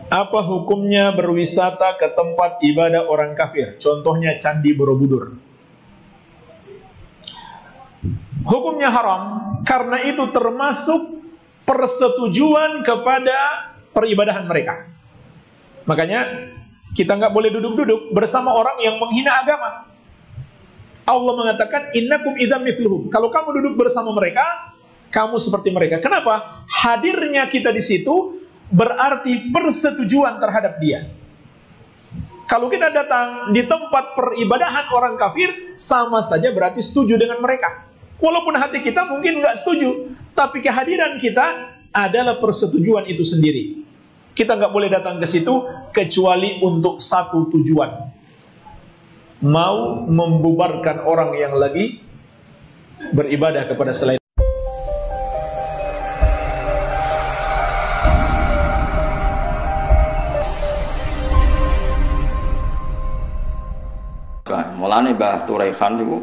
Apa hukumnya berwisata ke tempat ibadah orang kafir? Contohnya Candi Borobudur. Hukumnya haram karena itu termasuk persetujuan kepada peribadahan mereka. Makanya kita nggak boleh duduk-duduk bersama orang yang menghina agama. Allah mengatakan innakum idzam mithluhum. Kalau kamu duduk bersama mereka, kamu seperti mereka. Kenapa? Hadirnya kita di situ berarti persetujuan terhadap dia. Kalau kita datang di tempat peribadahan orang kafir, sama saja berarti setuju dengan mereka. Walaupun hati kita mungkin nggak setuju, tapi kehadiran kita adalah persetujuan itu sendiri. Kita nggak boleh datang ke situ kecuali untuk satu tujuan, mau membubarkan orang yang lagi beribadah kepada selain. Mulane Mbah Turaihan niku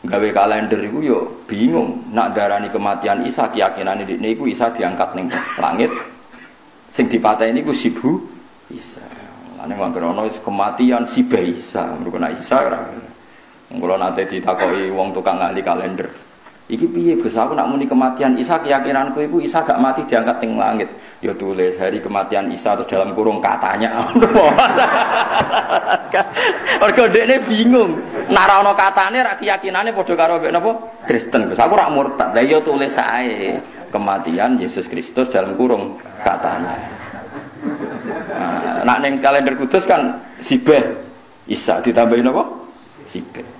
gawe kalender iku yo bingung nak darani kematian Isa keyakinane dekne iku Isa diangkat ning langit sing dipateni niku sibu Isa. Mulane mangkerono kematian siba Isa, mergo nek Isa ora. Kula nate ditakoki wong tukang ahli kalender. Iki piye Gus, aku nak muni kematian Isa keyakinanku iku Isa gak mati diangkat ning langit. Ya tulis hari kematian Isa atau dalam kurung katanya. Mergo dekne bingung. Nek ora ana katane ra keyakinane padha karo mbek napa? Kristen. Gus, aku ra murtad. Lah ya tulis ae kematian Yesus Kristus dalam kurung katanya. Nak ning kalender kudus kan sibeh Isa ditambahin apa? Sibeh.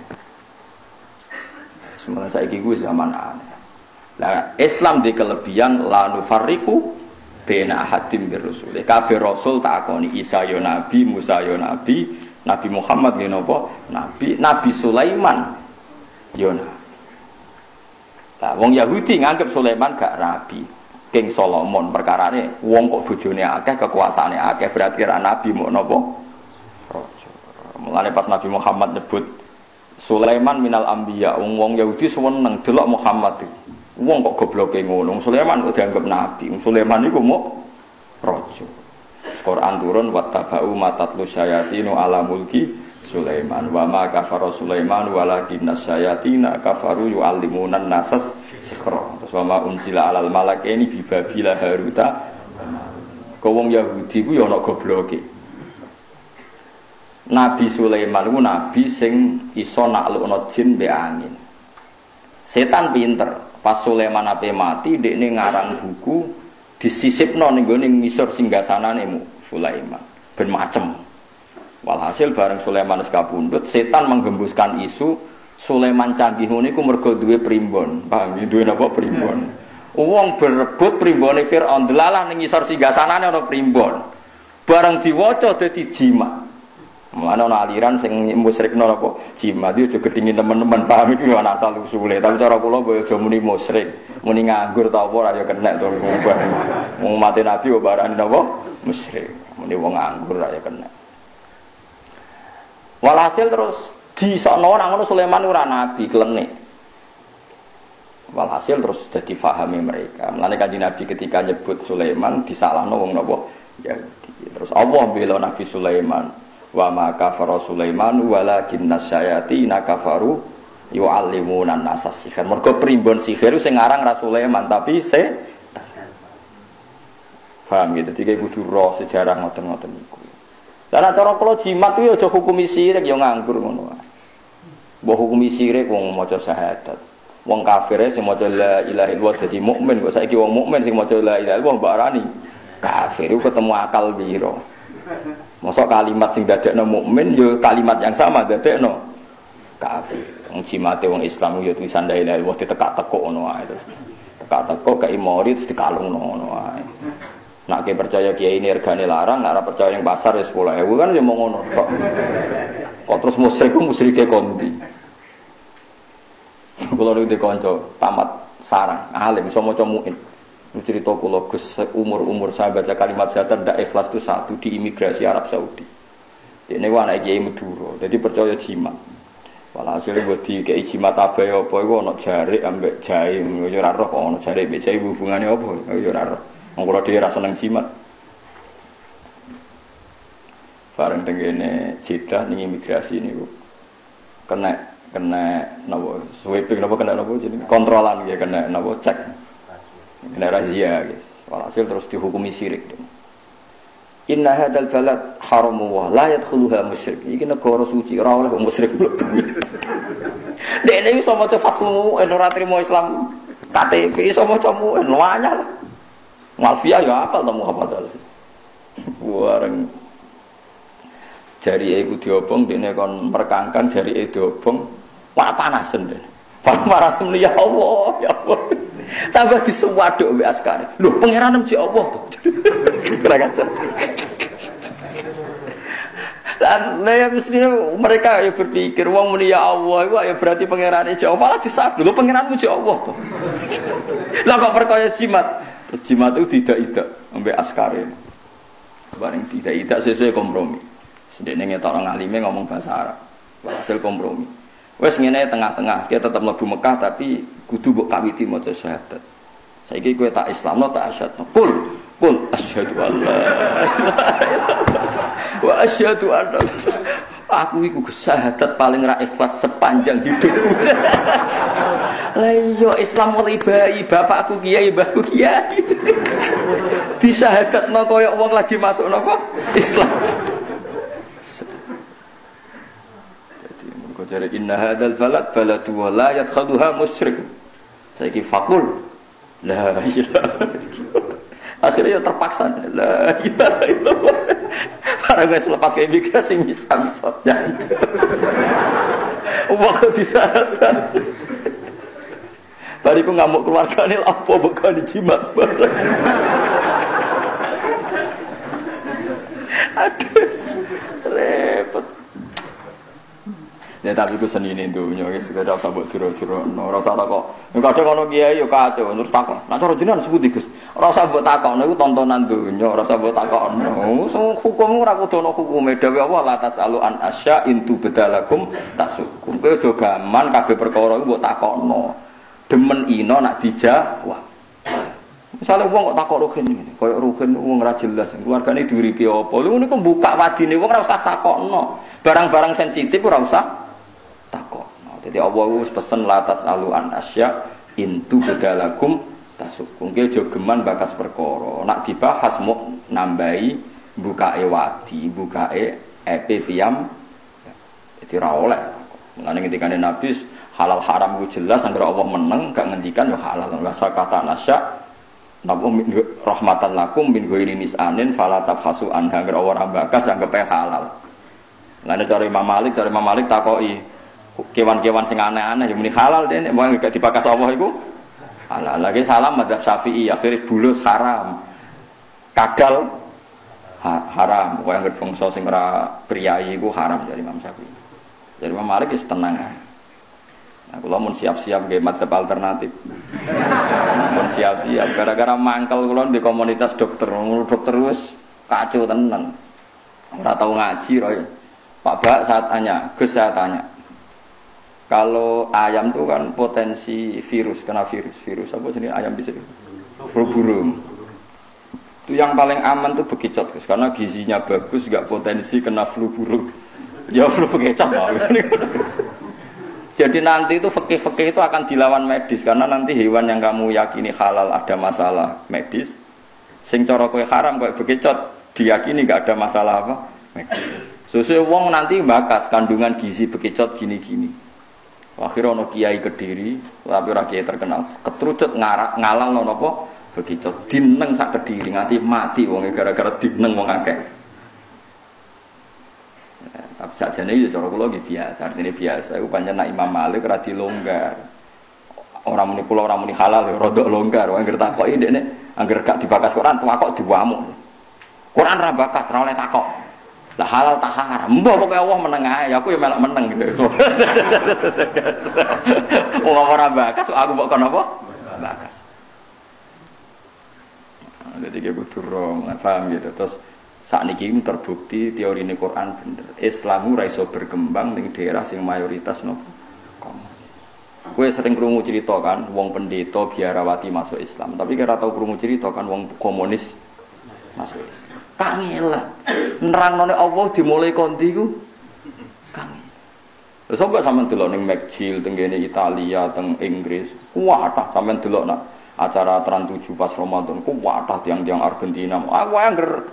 Semoga saiki kuwi zaman aneh. Lah Islam di kelebihan la nufarriqu baina ahadin bir rusul. Kabeh rasul takoni Isa yo nabi, Musa yo nabi, Nabi Muhammad yo napa? Nabi, Nabi Sulaiman yo nabi. Lah wong Yahudi nganggep Sulaiman gak nabi. King Solomon perkarane wong kok bojone akeh, kekuasaane akeh, berarti ra nabi mok napa? Raja. Mulane pas Nabi Muhammad nyebut Sulaiman minal anbiya, wong Yahudi seneng delok Muhammad iki. Wong kok gobloke ngono, Sulaiman kok dianggap nabi. Sulaiman iku mok raja. Quran turun wattaba'u matatlu syayatinu ala mulki Sulaiman wa ma kafara Sulaiman walakinnas syayatina kafaru yu'allimunan nasas sikhra. Terus wa ma unzila alal malakaini bi Babila Haruta. Kok wong Yahudi ku ya ana gobloke. Nabi Sulaiman itu nabi sing iso naklukno jin mbek angin. Setan pinter. Pas Sulaiman ape mati, dekne ngarang buku disisipno ning gone ngisor singgasanane Sulaiman. Ben macem. Walhasil bareng Sulaiman wis kapundhut, setan menggembuskan isu Sulaiman canggih ngene iku mergo duwe primbon. Paham ya duwe napa primbon. Wong berebut primbone Firaun delalah ning ngisor singgasanane ana primbon. Bareng diwaca dadi jimat. Mulane ana aliran sing musyrikno apa jimat iki aja gedhingi teman-teman paham iki ana asal usule tapi cara kula boyo aja muni musyrik muni nganggur ta apa ora ya kena to wong mati nabi kok barani napa musyrik muni wong nganggur ora ya kena. Walhasil terus disokno nang ngono Sulaiman ora nabi klenik. Walhasil terus dadi fahami mereka. Mulane Kanjeng Nabi ketika nyebut Sulaiman disalahno wong napa ya terus Allah bela Nabi Sulaiman. Wa ma kafara Sulaiman walakinnas syayatina kafaru yu'allimuna an-nasa sihir. Mergo primbon sihir sing aran ra Sulaiman tapi paham gitu. Dadi kudu roh sejarah ngoten-ngoten niku. Lah cara kula jimat kuwi aja hukumi syirik ya nganggur ngono wae. Mbok hukumi syirik wong maca syahadat. Wong kafir sing maca la ilaha illallah dadi mukmin kok saiki wong mukmin sing maca la ilaha illallah mbok arani kafir iku ketemu akal piro. Masa kalimat sing dadekno mukmin ya kalimat yang sama dadekno kafir. Wong jimate wong Islam ya tulisan la ilaha illallah ditekak-tekuk ngono wae terus. Tekak-tekuk kei murid terus dikalungno ngono wae. Nek ke percaya kiai ini regane larang, nek ora percaya ning pasar wis 10.000 kan ya mau ngono kok. Kok terus musyrik ku musyrike kondi. Kula niku dikonco tamat sarang, alim iso maca muin. Cerita kula Gus umur saya baca kalimat syahadat ndak ikhlas itu satu di imigrasi Arab Saudi. Dene ku anak kiai Madura, dadi percaya jimat. Walhasil buat di kiai jimat abae apa iku ana jarik ambek jahe, yo ora roh kok ana jarik mbek jahe hubungane apa, yo ora roh. Wong kula dhewe ra seneng jimat. Bareng tengene Jeddah ning imigrasi niku kena napa sweeping napa kena napa jenenge kontrolan ya kena napa cek. Kena razia guys. Walhasil terus dihukumi syirik. Inna hadzal balad haramu wa la yadkhuluha musyrik. Iki negara suci ora oleh musyrik mlebu. Dene iso maca fatmu ora trimo Islam KTP iso maca mu luanyah. Malfiah ya apal temu apa dal. Wareng jari iku diobong dene kon merkangkan jari diobong wah panasen dene. Panas muni ya Allah, ya Allah. Tambah disuwaduk mbek askare. Lho, pangeran mesti Allah to. Kira kaca. Lah ya mestinya mereka ya berpikir wong muni ya Allah iku ya berarti pangerane Jawa malah disabdu. Lho pangeranmu ya Allah to. Lah kok perkaya jimat. Jimat itu tidak mbek askare. Bareng tidak sesuai kompromi. Sedene ngetok ngalime ngomong bahasa Arab. Hasil kompromi. Wes ngene tengah-tengah, kita tetap mlebu Mekah tapi kudu mbok kawiti maca syahadat. Saiki kowe tak Islamno tak asyhadu. Qul asyhadu alla wa asyhadu anna aku iku syahadat paling ra ikhlas sepanjang hidupku. Lah iya Islam mulai bayi bapakku kiai, mbahku kiai. Disyahadatno koyo wong lagi masuk napa? Islam. Jadi inna hadzal balad baladu wa la yadkhuluha musyrik. Saiki faqul la ilaha. Akhirnya terpaksa la ilaha illallah. Para guys lepas ke imigrasi bisa. Ya. Waktu di sana. Bariku ngamuk keluargane apa bekal dijimat bareng. Aduh. Repot. Ya tapi ku senine dunya wis ora usah mbok jero-jero ora usah takok. Nek kadang ono kiai yo kacau terus takok. Nek cara jenengan seputi Gus. Ora usah mbok takokno iku tontonan dunya, ora usah mbok takokno. Hukum ora kudu ono hukume dhewe Allah la tasalu an asya intu bedalakum tasukum. Kowe aja gaman kabeh perkara iku mbok takokno. Demen ino nak dijawab. Misale wong kok takok rugen ngene, koyo rugen wong ora jelas, keluargane diuripi apa. Lha ngono ku buka wadine wong ora usah takokno. Barang-barang sensitif ora usah takok. Jadi Allah wis pesen latas alu an asya intu bedalakum tasukum. Ki aja geman bakas perkara. Nak dibahas mau nambahi bukae wadi, bukae epe piyam. Jadi ora oleh. Mulane ketikane Nabi halal haram ku jelas anggere Allah meneng gak ngendikan yo halal. Wa sakata nasya napa rahmatan lakum min ghairi nisanin fala tabhasu an anggere ora bakas anggap halal. Lan cara Imam Malik takoki kewan-kewan sing aneh-aneh ya muni halal dene wong gak dibakas Allah iku halal. Lagi salam madzhab Syafi'i akhire bulus haram. Kadal haram. Wong anggere bangsa sing ora priyayi iku haram dari Imam Syafi'i. Dari Imam Malik wis tenang ae. Nah, kula mun siap-siap nggih madzhab alternatif. Mun siap-siap gara-gara mangkel kula di komunitas dokter wis kacau tenan. Ora tau ngaji roy. Pak Bak Gus saya tanya. Kalau ayam itu kan potensi virus, kena virus apa jenis ayam bisa? Burung. Itu yang paling aman tuh bekicot, Gus, karena gizinya bagus, nggak potensi kena flu burung. Ya flu bekicot. Jadi nanti itu fikih itu akan dilawan medis karena nanti hewan yang kamu yakini halal ada masalah medis, sing cara kowe haram kowe bekicot diyakini nggak ada masalah apa medis. Sesuai wong nanti bakas kandungan gizi bekicot gini-gini. Akhirnya ono kiai Kediri, tapi ora kiai terkenal, ketrucut ngalang ono apa bekicot dineng sak Kediri nganti mati wonge gara-gara dineng wong akeh. Tapi sajane iki cara kula nggih biasa, artine biasa. Iku pancen nek Imam Malik ora dilonggar. Ora muni kula ora muni halal ya rada longgar. Wong anggere takoki ndekne anggere gak dibakas Quran takok diwamuk. Quran ra bakas, ora oleh takok. Lah halal tak haram. Mbah pokoke Allah meneng ae, aku ya melok meneng gitu. Wong ora bakas aku mbok kon apa? Bakas. Jadi dia kudu paham gitu. Terus saat ini terbukti teori ini Quran bener. Islam ora iso berkembang ning daerah sing mayoritas nopo. Kowe sering krungu cerita kan wong pendeta biarawati masuk Islam, tapi kira tau krungu cerita kan wong komunis masuk Islam. Kangelan. nerangno Allah dimulai kondi ku kang. Lha sampe sampean delok ning McGill teng kene Italia, teng Inggris, kuwatah sampean delok nak acara Trans 7 pas Ramadan, kuwatah tiang-tiang Argentina. Aku angger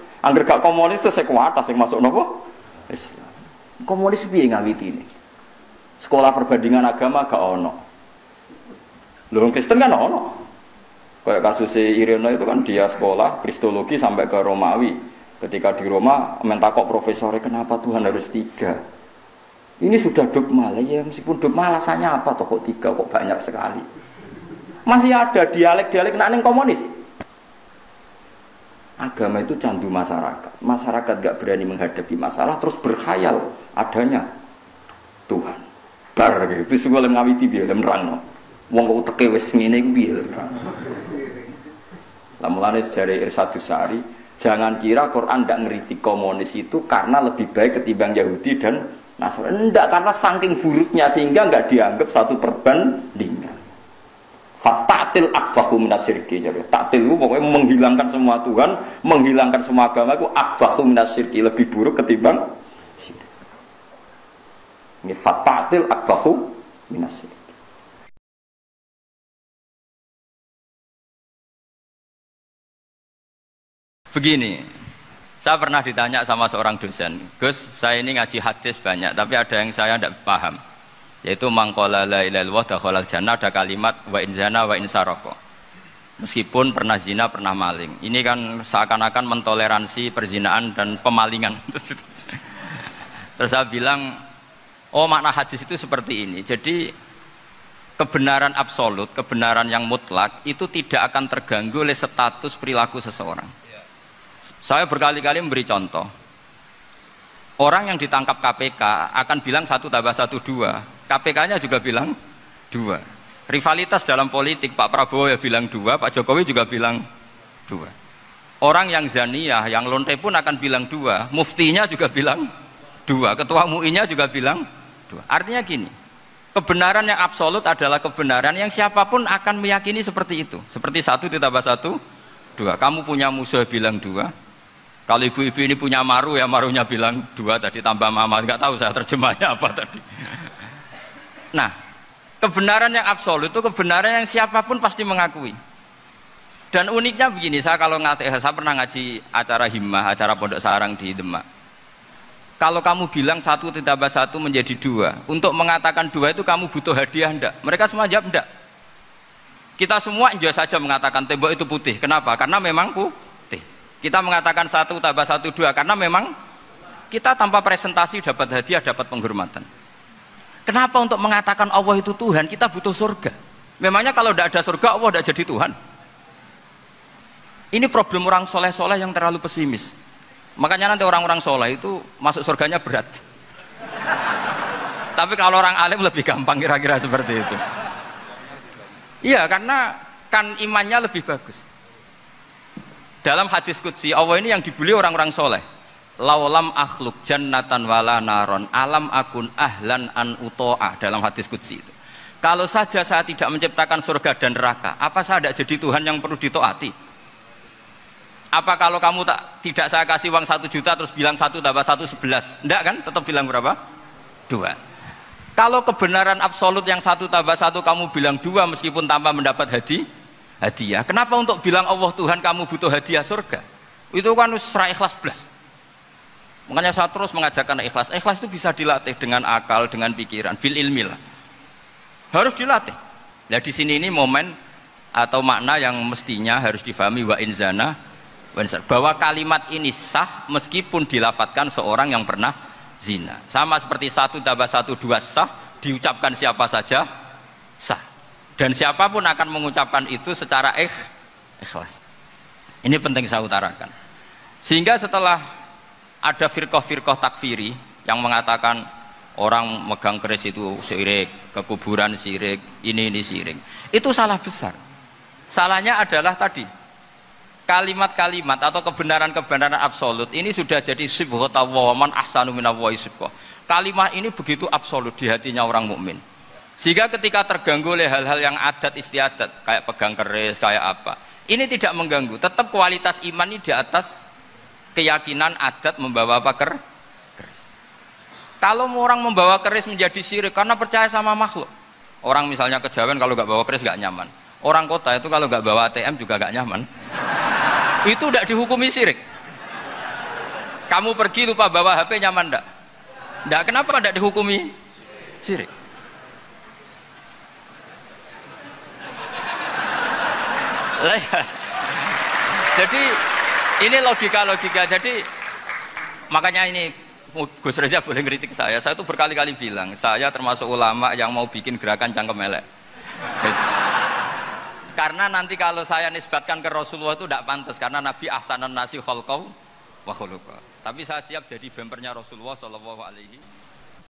gak komunis terus kuwatah sing masuk napa? Islam. Komunis piye ngawitine? Sekolah perbandingan agama gak ono. Lho Kristen kan ono. Kayak kasus Irena itu kan dia sekolah Kristologi sampai ke Romawi. Ketika di Roma mentakok profesornya kenapa Tuhan harus 3. Ini sudah dogma lah ya, meskipun dogma alasannya apa toh kok 3 kok banyak sekali. Masih ada dialek-dialek nak ning komunis. Agama itu candu masyarakat. Masyarakat gak berani menghadapi masalah terus berkhayal adanya Tuhan. Bar gitu sing oleh ngawiti piye nerangno. Wong kok teke wis ngene iku piye lho. Lah mulane sejarah Irsadus Sari, jangan kira Quran ndak ngritik komunis itu karena lebih baik ketimbang Yahudi dan Nasrani. Ndak, karena saking buruknya sehingga enggak dianggap satu perbandingan. Fatatil akbahu minasyirki. Jadi tatil itu pokoknya menghilangkan semua Tuhan, menghilangkan semua agama itu akbahu minasyirki, lebih buruk ketimbang syirik. Ini fatatil akbahu minasyirki. Begini, saya pernah ditanya sama seorang dosen, Gus, saya ini ngaji hadis banyak, tapi ada yang saya tidak paham, yaitu mangkola la ilaha illallah dakhalal jannah, ada kalimat wa in zana wa in saraka. Meskipun pernah zina, pernah maling. Ini kan seakan-akan mentoleransi perzinaan dan pemalingan. Terus saya bilang, oh makna hadis itu seperti ini. Jadi kebenaran absolut, kebenaran yang mutlak itu tidak akan terganggu oleh status perilaku seseorang. Saya berkali-kali memberi contoh. Orang yang ditangkap KPK akan bilang 1 tambah 1 2. KPK-nya juga bilang 2. Rivalitas dalam politik, Pak Prabowo ya bilang 2, Pak Jokowi juga bilang 2. Orang yang zaniyah, yang lonte pun akan bilang 2. Muftinya juga bilang 2. Ketua MUI-nya juga bilang 2. Artinya gini, kebenaran yang absolut adalah kebenaran yang siapapun akan meyakini seperti itu. Seperti 1 ditambah 1 2. Kamu punya musuh bilang 2. Kalau ibu-ibu ini punya maru ya marunya bilang 2 tadi tambah mama. Enggak tahu saya terjemahnya apa tadi. Nah, kebenaran yang absolut itu kebenaran yang siapapun pasti mengakui. Dan uniknya begini, saya pernah ngaji acara himmah, acara pondok sarang di Demak. Kalau kamu bilang 1 ditambah 1 menjadi 2, untuk mengatakan 2 itu kamu butuh hadiah enggak? Mereka semua jawab enggak. Kita semua enjoy saja mengatakan tembok itu putih. Kenapa? Karena memang putih. Kita mengatakan 1 tambah 1 2 karena memang kita tanpa presentasi dapat hadiah, dapat penghormatan. Kenapa untuk mengatakan Allah itu Tuhan kita butuh surga? Memangnya kalau tidak ada surga Allah tidak jadi Tuhan? Ini problem orang soleh-soleh yang terlalu pesimis. Makanya nanti orang-orang soleh itu masuk surganya berat. Tapi kalau orang alim lebih gampang kira-kira seperti itu. Iya, karena kan imannya lebih bagus. Dalam hadis qudsi, Allah ini yang dibuli orang-orang soleh. Laulam akhluk jannatan wala naron alam akun ahlan an uto'ah. Dalam hadis qudsi itu. Kalau saja saya tidak menciptakan surga dan neraka, apa saya tidak jadi Tuhan yang perlu ditaati? Apa kalau kamu tidak saya kasih uang 1 juta terus bilang 1 tambah 1 11? Enggak kan? Tetap bilang berapa? 2. Kalau kebenaran absolut yang 1 tambah 1 kamu bilang 2 meskipun tanpa mendapat hadiah. Kenapa untuk bilang Allah Tuhan kamu butuh hadiah surga? Itu kan usra ikhlas belas. Makanya saya terus mengajarkan ikhlas. Ikhlas itu bisa dilatih dengan akal, dengan pikiran, bil ilmi lah. Harus dilatih. Nah di sini ini momen atau makna yang mestinya harus difahami wa in zana bahwa kalimat ini sah meskipun dilafatkan seorang yang pernah zina. Sama seperti 1 tambah 1 2 sah, diucapkan siapa saja sah. Dan siapapun akan mengucapkan itu secara ikhlas. Ini penting saya utarakan. Sehingga setelah ada firqah-firqah takfiri yang mengatakan orang megang keris itu syirik, ke kuburan syirik, ini syirik. Itu salah besar. Salahnya adalah tadi kalimat-kalimat atau kebenaran-kebenaran absolut ini sudah jadi sibghata wa man ahsanu minallahi sibghah. Kalimat ini begitu absolut di hatinya orang mukmin. Sehingga ketika terganggu oleh hal-hal yang adat istiadat, kayak pegang keris, kayak apa, ini tidak mengganggu. Tetap kualitas iman ini di atas keyakinan adat membawa apa keris. Kalau orang membawa keris menjadi syirik karena percaya sama makhluk. Orang misalnya kejawen kalau nggak bawa keris nggak nyaman. Orang kota itu kalau nggak bawa ATM juga nggak nyaman. Itu tidak dihukumi syirik. Kamu pergi lupa bawa HP nyaman enggak? Enggak, kenapa tidak dihukumi syirik? Jadi ini logika-logika. Jadi makanya ini Gus Reza boleh ngeritik saya. Saya tuh berkali-kali bilang, saya termasuk ulama yang mau bikin gerakan cangkem elek. Karena nanti kalau saya nisbatkan ke Rasulullah itu tidak pantas, karena Nabi ahsanan nasi khalqaw wa khuluqa. Tapi saya siap jadi bempernya Rasulullah sallallahu alaihi